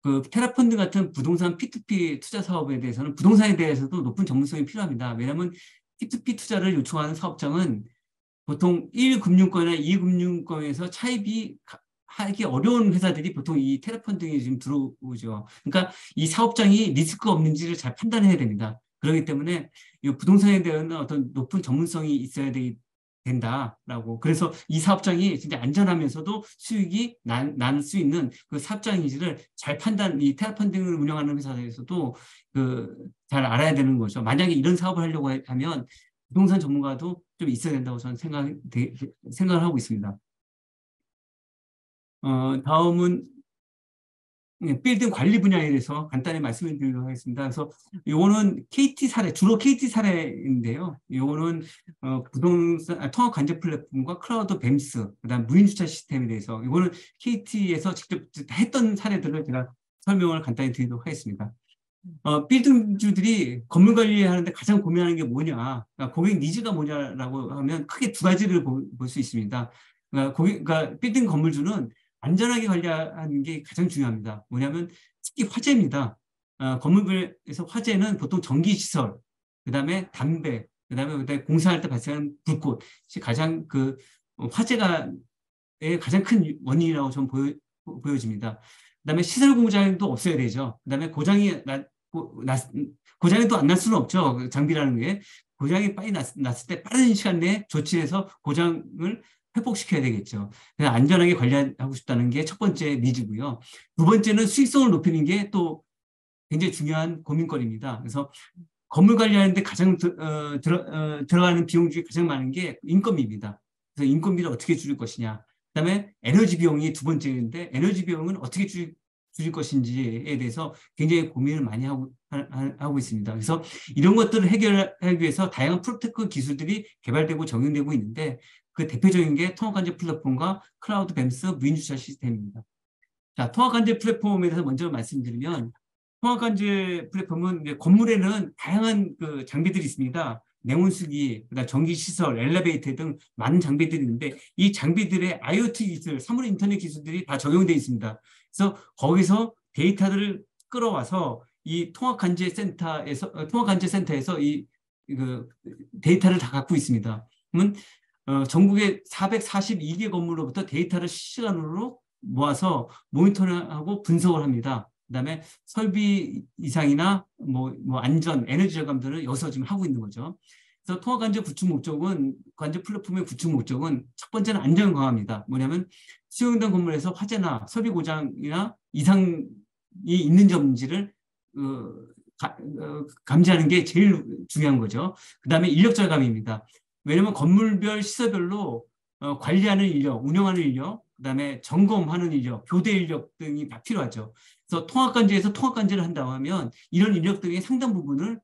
그 테라펀드 같은 부동산 P2P 투자 사업에 대해서는 부동산에 대해서도 높은 전문성이 필요합니다. 왜냐하면 P2P 투자를 요청하는 사업장은 보통 1금융권이나 2금융권에서 차입이 하기 어려운 회사들이 보통 이 테라펀딩에 지금 들어오죠. 그러니까 이 사업장이 리스크가 없는지를 잘 판단해야 됩니다. 그렇기 때문에 이 부동산에 대한 어떤 높은 전문성이 있어야 된다라고. 그래서 이 사업장이 진짜 안전하면서도 수익이 날 수 있는 그 사업장인지를 잘 이 테라펀딩을 운영하는 회사에서도 잘 알아야 되는 거죠. 만약에 이런 사업을 하려고 하면 부동산 전문가도 좀 있어야 된다고 저는 생각을 하고 있습니다. 다음은 빌딩 관리 분야에 대해서 간단히 말씀을 드리도록 하겠습니다. 그래서 요거는 KT 사례, 주로 KT 사례인데요. 요거는 부동산 통합 관제 플랫폼과 클라우드 뱀스, 그다음 무인 주차 시스템에 대해서 이거는 KT에서 직접 했던 사례들을 제가 설명을 간단히 드리도록 하겠습니다. 빌딩주들이 건물 관리하는데 가장 고민하는 게 뭐냐, 그러니까 고객 니즈가 뭐냐라고 하면 크게 두 가지를 볼 수 있습니다. 그러니까 빌딩 건물주는 안전하게 관리하는 게 가장 중요합니다. 뭐냐면 특히 화재입니다. 건물에서 화재는 보통 전기시설, 그 다음에 담배, 그 다음에 공사할 때 발생하는 불꽃이 가장 화재가 가장 큰 원인이라고 저는 보여집니다. 그 다음에 시설 공장도 없어야 되죠. 그 다음에 고장이 또 안 날 수는 없죠. 장비라는 게. 고장이 빨리 났을 때 빠른 시간 내에 조치해서 고장을 회복시켜야 되겠죠. 그래서 안전하게 관리하고 싶다는 게 첫 번째 니즈고요. 두 번째는 수익성을 높이는 게 또 굉장히 중요한 고민거리입니다. 그래서 건물 관리하는데 가장 들어가는 비용 중에 가장 많은 게 인건비입니다. 그래서 인건비를 어떻게 줄일 것이냐. 그다음에 에너지 비용이 두 번째인데 에너지 비용은 어떻게 줄일 것인지에 대해서 굉장히 고민을 많이 하고 있습니다. 그래서 이런 것들을 해결하기 위해서 다양한 프로테크 기술들이 개발되고 적용되고 있는데 그 대표적인 게 통합관제 플랫폼과 클라우드 뱀스 무인주차 시스템입니다. 자, 통합관제 플랫폼에 대해서 먼저 말씀드리면 통합관제 플랫폼은 건물에는 다양한 장비들이 있습니다. 냉온수기, 그다음 전기시설, 엘리베이터 등 많은 장비들이 있는데 이 장비들의 IoT 기술, 사물 인터넷 기술들이 다 적용되어 있습니다. 그래서 거기서 데이터들을 끌어와서 이 통합관제 센터에서 이 데이터를 다 갖고 있습니다. 그러면 전국의 442개 건물로부터 데이터를 실시간으로 모아서 모니터링하고 분석을 합니다. 그다음에 설비 이상이나 안전, 에너지 절감들을 여기서 지금 하고 있는 거죠. 그래서 통합관제 관제 플랫폼의 구축 목적은 첫 번째는 안전 강화입니다. 뭐냐면 수용된 건물에서 화재나 설비 고장이나 이상이 있는지 없는지를 감지하는 게 제일 중요한 거죠. 그다음에 인력 절감입니다. 왜냐하면 건물별 시설별로 관리하는 인력, 운영하는 인력, 그다음에 점검하는 인력, 교대 인력 등이 다 필요하죠. 그래서 통합관제에서 통합관제를 한다고 하면 이런 인력 등의 상당 부분을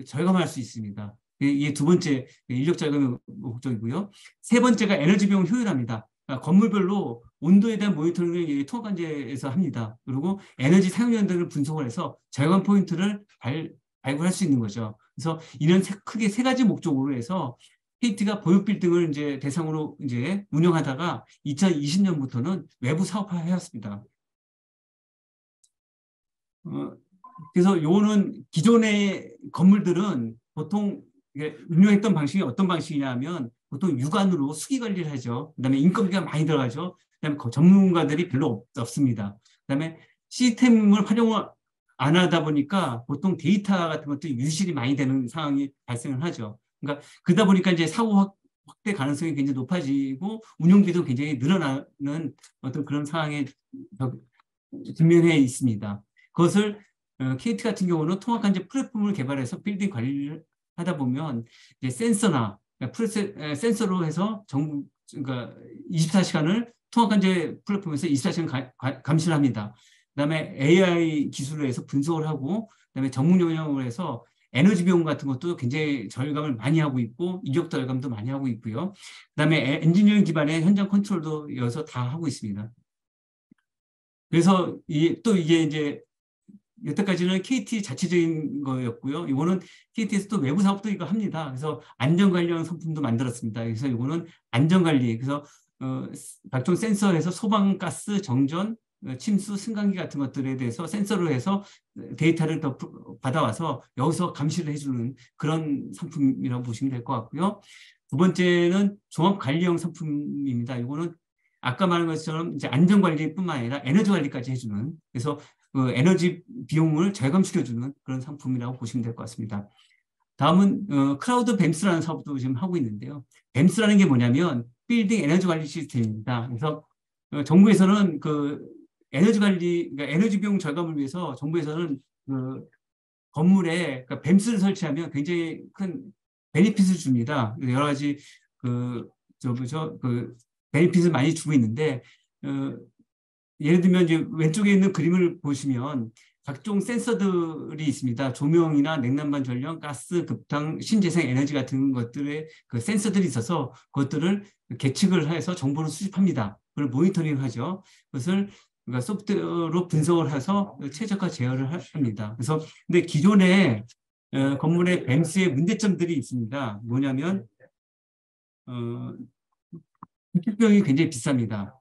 절감할 수 있습니다. 이게 두 번째 인력 절감의 목적이고요. 세 번째가 에너지 비용 효율화입니다. 그러니까 건물별로 온도에 대한 모니터링을 통합관제에서 합니다. 그리고 에너지 사용량 등을 분석을 해서 절감 포인트를 발굴할 수 있는 거죠. 그래서 이런 크게 세 가지 목적으로 해서 KT가 보육 빌딩을 이제 대상으로 이제 운영하다가 2020년부터는 외부 사업화하였습니다. 그래서 요거는 기존의 건물들은 보통 운영했던 방식이 어떤 방식이냐 하면 보통 육안으로 수기 관리를 하죠. 그다음에 인건비가 많이 들어가죠. 그다음에 전문가들이 별로 없습니다. 그다음에 시스템을 활용을 안 하다 보니까 보통 데이터 같은 것도 유실이 많이 되는 상황이 발생을 하죠. 그러니까 그러다 보니까 이제 사고 확대 가능성이 굉장히 높아지고 운영비도 굉장히 늘어나는 어떤 그런 상황에 직면해 있습니다. 그것을 KT 같은 경우는 통합한 이제 플랫폼을 개발해서 빌딩 관리를 하다 보면 이제 센서나 센서로 해서 그러니까 24시간을 통합한 이제 플랫폼에서 24시간 감시를 합니다. 그다음에 AI 기술로 해서 분석을 하고 그다음에 전문 영역으로 해서 에너지 비용 같은 것도 굉장히 절감을 많이 하고 있고 인력 절감도 많이 하고 있고요. 그다음에 엔지니어링 기반의 현장 컨트롤도 여기서 다 하고 있습니다. 그래서 또 이게 이제 여태까지는 KT 자체적인 거였고요. 이거는 KT에서 또 외부 사업도 이거 합니다. 그래서 안전관련 상품도 만들었습니다. 그래서 이거는 안전관리, 그래서 각종 센서에서 소방가스 정전, 침수, 승강기 같은 것들에 대해서 센서로 해서 데이터를 더 받아와서 여기서 감시를 해주는 그런 상품이라고 보시면 될 것 같고요. 두 번째는 종합관리형 상품입니다. 이거는 아까 말한 것처럼 이제 안전관리뿐만 아니라 에너지 관리까지 해주는, 그래서 그 에너지 비용을 절감시켜주는 그런 상품이라고 보시면 될 것 같습니다. 다음은 크라우드 뱀스라는 사업도 지금 하고 있는데요. 뱀스라는 게 뭐냐면 빌딩 에너지 관리 시스템입니다. 그래서 정부에서는 그 에너지 관리, 그러니까 에너지 비용 절감을 위해서 정부에서는 그 건물에 그러니까 뱀스를 설치하면 굉장히 큰 베니핏을 줍니다. 여러 가지 그 베니핏을 많이 주고 있는데 예를 들면 이제 왼쪽에 있는 그림을 보시면 각종 센서들이 있습니다. 조명이나 냉난방 전력, 가스, 급당, 신재생 에너지 같은 것들의 그 센서들이 있어서 그것들을 계측을 해서 정보를 수집합니다. 그걸 모니터링을 하죠. 그것을 그러니까 소프트웨어로 분석을 해서 최적화 제어를 합니다. 그래서 근데 기존의 건물의 뱀스의 문제점들이 있습니다. 뭐냐면 구축비용이 굉장히 비쌉니다.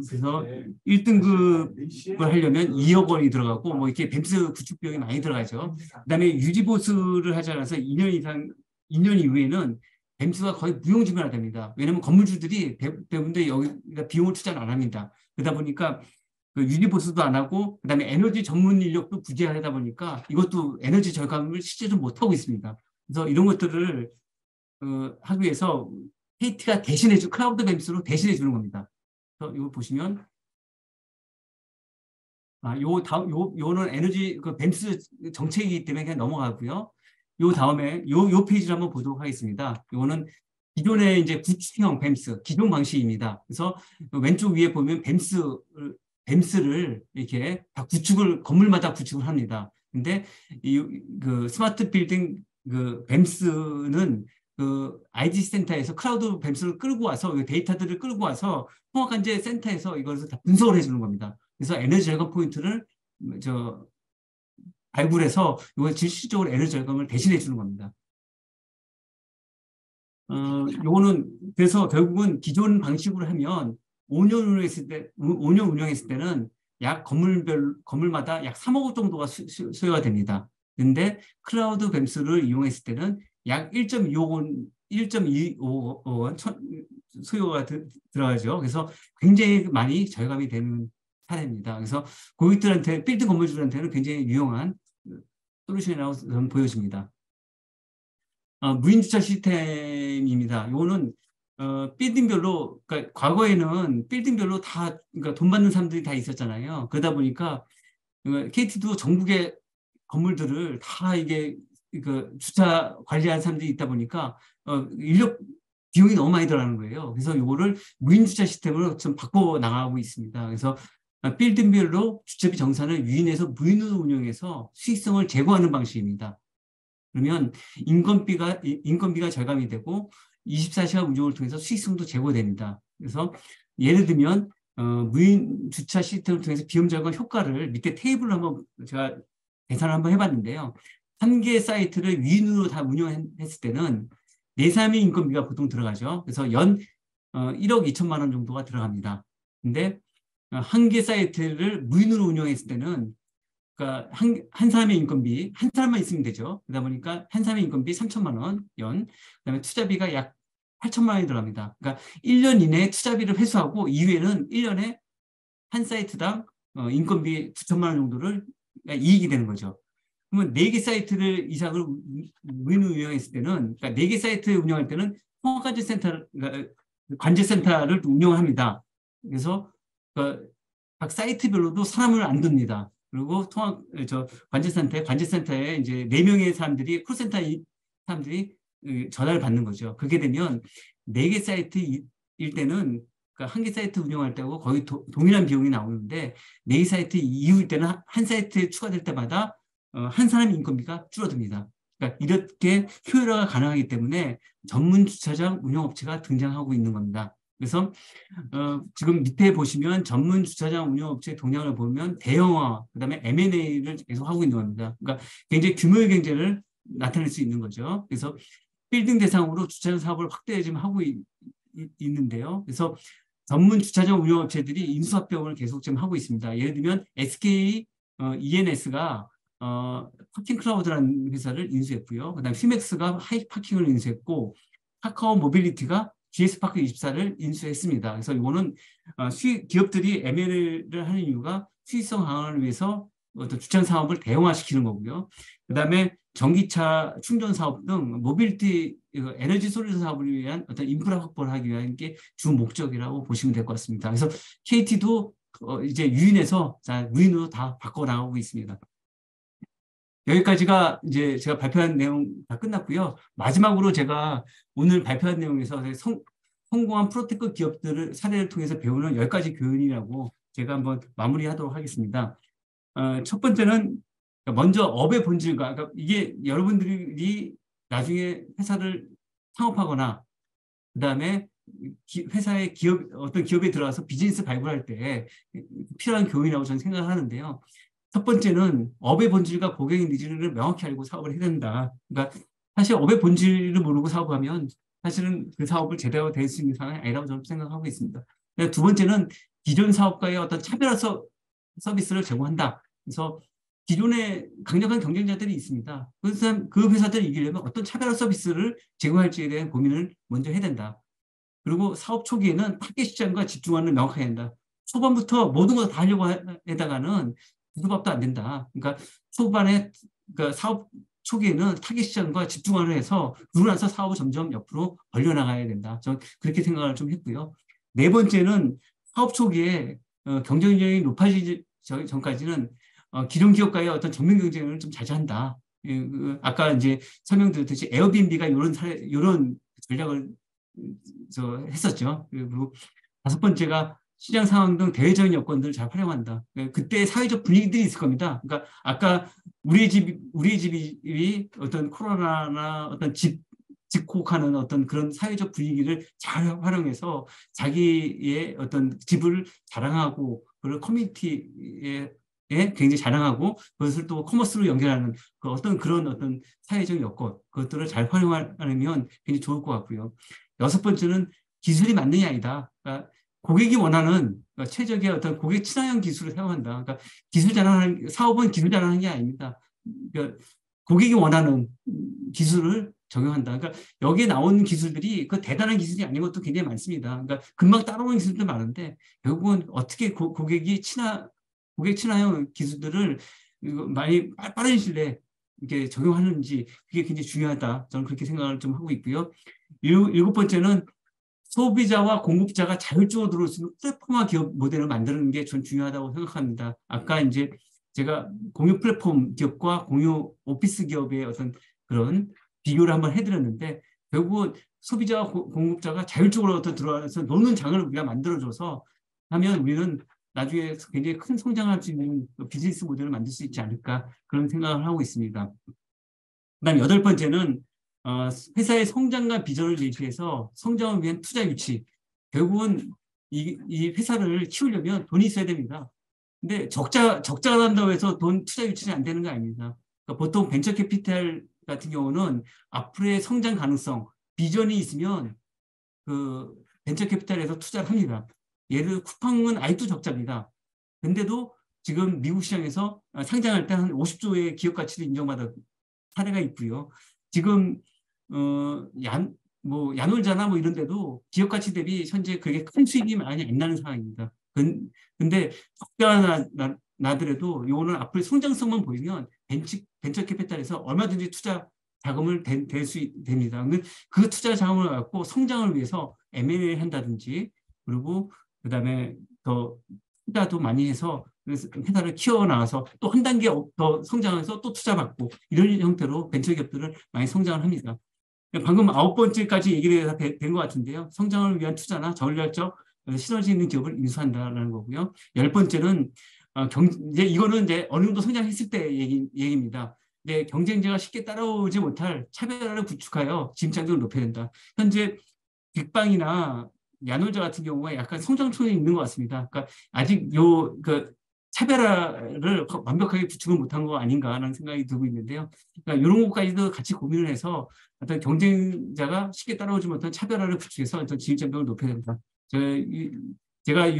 그래서 1등급을 하려면 2억 원이 들어가고, 뭐 이렇게 뱀스 구축비용이 많이 들어가죠. 그 다음에 유지보수를 하지 않아서 2년 이후에는 뱀스가 거의 무용지물화됩니다. 왜냐하면 건물주들이 대부분 여기다 비용을 투자를 안 합니다. 그러다 보니까 그 유지보수도 안 하고, 그 다음에 에너지 전문 인력도 부재하다 보니까 이것도 에너지 절감을 실제로 못하고 있습니다. 그래서 이런 것들을 하기 위해서 KT가 대신해주 클라우드 뱀스로 대신해 주는 겁니다. 그래서 이거 보시면 요는 에너지 그 뱀스 정책이기 때문에 그냥 넘어가고요. 요 다음에 요 페이지를 한번 보도록 하겠습니다. 요거는 기존의 이제 구축형 뱀스 기존 방식입니다. 그래서 왼쪽 위에 보면 뱀스를 이렇게 다 건물마다 구축을 합니다. 근데 그 스마트 빌딩 그 뱀스는 그 IDC 센터에서 클라우드 뱀스를 끌고 와서 데이터들을 끌고 와서 통합관제 센터에서 이것을 다 분석을 해주는 겁니다. 그래서 에너지 절감 포인트를 발굴해서 이걸 실질적으로 에너지 절감을 대신해 주는 겁니다. 요거는 그래서 결국은 기존 방식으로 하면 5년 운영했을 때는 약 건물마다 약 3억 원 정도가 소요가 됩니다. 근데 클라우드 뱀스를 이용했을 때는 약 1.25억 원 소요가 들어가죠. 그래서 굉장히 많이 절감이 되는 사례입니다. 그래서 고객들한테, 빌딩 건물주들한테는 굉장히 유용한 솔루션이라고 저는 보여집니다. 무인 주차 시스템입니다. 이거는 빌딩별로, 그러니까 과거에는 빌딩별로 다, 그러니까 돈 받는 사람들이 다 있었잖아요. 그러다 보니까 KT도 전국의 건물들을 다 이게 그 주차 관리하는 사람들이 있다 보니까 인력 비용이 너무 많이 들어가는 거예요. 그래서 이거를 무인 주차 시스템으로 좀 바꿔 나가고 있습니다. 그래서 빌딩별로 주차비 정산을 유인해서 무인으로 운영해서 수익성을 제고하는 방식입니다. 그러면 인건비가 절감이 되고 24시간 운영을 통해서 수익성도 제고됩니다. 그래서 예를 들면 무인 주차 시스템을 통해서 비용 절감 효과를 밑에 테이블로 한번 제가 계산을 한번 해봤는데요. 한 개의 사이트를 위인으로 다 운영했을 때는 네, 3위 인건비가 보통 들어가죠. 그래서 연 1억 2천만 원 정도가 들어갑니다. 근데 한 개 사이트를 무인으로 운영했을 때는 그러니까 한 사람의 인건비, 한 사람만 있으면 되죠. 그러다 보니까 한 사람의 인건비 3천만 원 연, 그다음에 투자비가 약 8천만 원이 들어갑니다. 그러니까 1년 이내에 투자비를 회수하고 이후에는 1년에 한 사이트당 인건비 9천만 원 정도를 이익이 되는 거죠. 그러면 4개 사이트를 이상을 무인 운영했을 때는, 그러니까 4개 사이트 운영할 때는 통합관제센터, 그러니까 관제센터를 운영합니다. 그래서 각 사이트별로도 사람을 안 둡니다. 그리고 관제센터에 이제 4명의 사람들이 콜센터 사람들이 전화를 받는 거죠. 그렇게 되면 4개 사이트일 때는 그러니까 한 개 사이트 운영할 때하고 거의 동일한 비용이 나오는데 4개 사이트 이후일 때는 한 사이트에 추가될 때마다 한 사람의 인건비가 줄어듭니다. 그러니까 이렇게 효율화가 가능하기 때문에 전문 주차장 운영업체가 등장하고 있는 겁니다. 그래서 지금 밑에 보시면 전문 주차장 운영업체 동향을 보면 대형화, 그다음에 M&A를 계속 하고 있는 겁니다. 그러니까 굉장히 규모의 경제를 나타낼 수 있는 거죠. 그래서 빌딩 대상으로 주차장 사업을 확대 지금 하고 있는데요. 그래서 전문 주차장 운영업체들이 인수합병을 계속 지금 하고 있습니다. 예를 들면 SK ENS가 파킹 클라우드라는 회사를 인수했고요. 그다음 휘맥스가 하이파킹을 인수했고 카카오 모빌리티가 GS파크24를 인수했습니다. 그래서 이거는 기업들이 M&A를 하는 이유가 수익성 강화를 위해서 어떤 주차장 사업을 대형화시키는 거고요. 그다음에 전기차 충전 사업 등 모빌리티 에너지 솔루션 사업을 위한 어떤 인프라 확보를 하기 위한 게 주 목적이라고 보시면 될 것 같습니다. 그래서 KT도 이제 유인해서 무인으로 다 바꿔 나가고 있습니다. 여기까지가 이제 제가 발표한 내용 다 끝났고요. 마지막으로 제가 오늘 발표한 내용에서 성공한 프로테크 기업들을 사례를 통해서 배우는 10가지 교훈이라고 제가 한번 마무리하도록 하겠습니다. 첫 번째는 먼저 업의 본질과, 그러니까 이게 여러분들이 나중에 회사를 창업하거나 그다음에 회사의 어떤 기업에 들어가서 비즈니스 발굴할 때 필요한 교훈이라고 저는 생각을 하는데요. 첫 번째는 업의 본질과 고객의 니즈를 명확히 알고 사업을 해야 된다. 그러니까 사실 업의 본질을 모르고 사업하면 사실은 그 사업을 제대로 될 수 있는 상황이 아니라고 저는 생각하고 있습니다. 두 번째는 기존 사업가의 어떤 차별화 서비스를 제공한다. 그래서 기존에 강력한 경쟁자들이 있습니다. 그 회사들을 이기려면 어떤 차별화 서비스를 제공할지에 대한 고민을 먼저 해야 된다. 그리고 사업 초기에는 타겟 시장과 집중하는 명확해야 된다. 초반부터 모든 걸 다 하려고 하다가는 부수밥도 안 된다. 그러니까 초반에 그러니까 사업 초기에는 타겟 시장과 집중을 해서 그러고 나서 사업을 점점 옆으로 벌려나가야 된다. 저는 그렇게 생각을 좀 했고요. 네 번째는 사업 초기에 경쟁력이 높아지기 전까지는 기존 기업과의 어떤 정면 경쟁을 좀 자제한다. 아까 이제 설명드렸듯이 에어비앤비가 이런 전략을 했었죠. 그리고 다섯 번째가 시장 상황 등 대외적인 여건들을 잘 활용한다. 그때 사회적 분위기들이 있을 겁니다. 그러니까 아까 우리 집이 어떤 코로나나 어떤 집콕하는 어떤 그런 사회적 분위기를 잘 활용해서 자기의 어떤 집을 자랑하고 그걸 커뮤니티에 굉장히 자랑하고 그것을 또 커머스로 연결하는 그런 어떤 사회적 여건 그것들을 잘 활용하면 굉장히 좋을 것 같고요. 여섯 번째는 기술이 만능이 아니다. 그러니까 고객이 원하는 최적의 어떤 고객 친화형 기술을 사용한다. 그러니까 사업은 기술 자랑하는 게 아닙니다. 그러니까 고객이 원하는 기술을 적용한다. 그러니까 여기에 나온 기술들이 그 대단한 기술이 아닌 것도 굉장히 많습니다. 그러니까 금방 따라오는 기술도 많은데 결국은 어떻게 고객 친화형 기술들을 많이 빠른 시일에 이렇게 적용하는지 그게 굉장히 중요하다. 저는 그렇게 생각을 좀 하고 있고요. 일곱 번째는 소비자와 공급자가 자율적으로 들어올 수 있는 플랫폼화 기업 모델을 만드는 게 전 중요하다고 생각합니다. 아까 이제 제가 공유 플랫폼 기업과 공유 오피스 기업의 어떤 그런 비교를 한번 해드렸는데 결국은 소비자와 공급자가 자율적으로 들어와서 노는 장을 우리가 만들어줘서 하면 우리는 나중에 굉장히 큰 성장할 수 있는 비즈니스 모델을 만들 수 있지 않을까 그런 생각을 하고 있습니다. 그다음 여덟 번째는 회사의 성장과 비전을 제시해서 성장을 위한 투자 유치. 결국은 이 회사를 키우려면 돈이 있어야 됩니다. 근데 적자가 난다고 해서 투자 유치는 안 되는 거 아닙니다. 그러니까 보통 벤처 캐피탈 같은 경우는 앞으로의 성장 가능성, 비전이 있으면 그 벤처 캐피탈에서 투자를 합니다. 예를 들어 쿠팡은 아직도 적자입니다. 근데도 지금 미국 시장에서 상장할 때 한 50조의 기업 가치를 인정받은 사례가 있고요. 지금 야놀자나 뭐 이런 데도 기업 가치 대비 현재 그게 큰 수익이 많이 안 나는 상황입니다. 근데 적자가 나더라도 요거는 앞으로 성장성만 보이면 벤처 캐피탈에서 얼마든지 투자 자금을 댈 수 됩니다. 그 투자 자금을 갖고 성장을 위해서 M&A 한다든지 그리고 그다음에 더 투자도 많이 해서 회사를 키워나가서 또 한 단계 더 성장해서 또 투자받고 이런 형태로 벤처기업들을 많이 성장을 합니다. 방금 9번째까지 얘기를 된 것 같은데요. 성장을 위한 투자나 전략적 시너지 있는 기업을 인수한다라는 거고요. 10번째는 이제 이거는 이제 어느 정도 성장했을 때 얘기입니다. 이제 경쟁자가 쉽게 따라오지 못할 차별화를 구축하여 진입장벽을 높여야 된다. 현재 빅방이나 야놀자 같은 경우가 약간 성장통이 있는 것 같습니다. 그러니까 아직 그 차별화를 완벽하게 구축을 못한 거 아닌가라는 생각이 들고 있는데요. 그러니까 이런 것까지도 같이 고민을 해서 어떤 경쟁자가 쉽게 따라오지 못한 차별화를 구축해서 어떤 진입장벽을 높여야 된다. 제가 이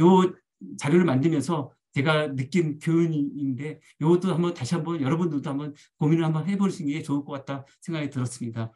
자료를 만들면서 제가 느낀 교훈인데 이것도 다시 한번 여러분들도 한번 고민을 한번 해보시는 게 좋을 것 같다 생각이 들었습니다.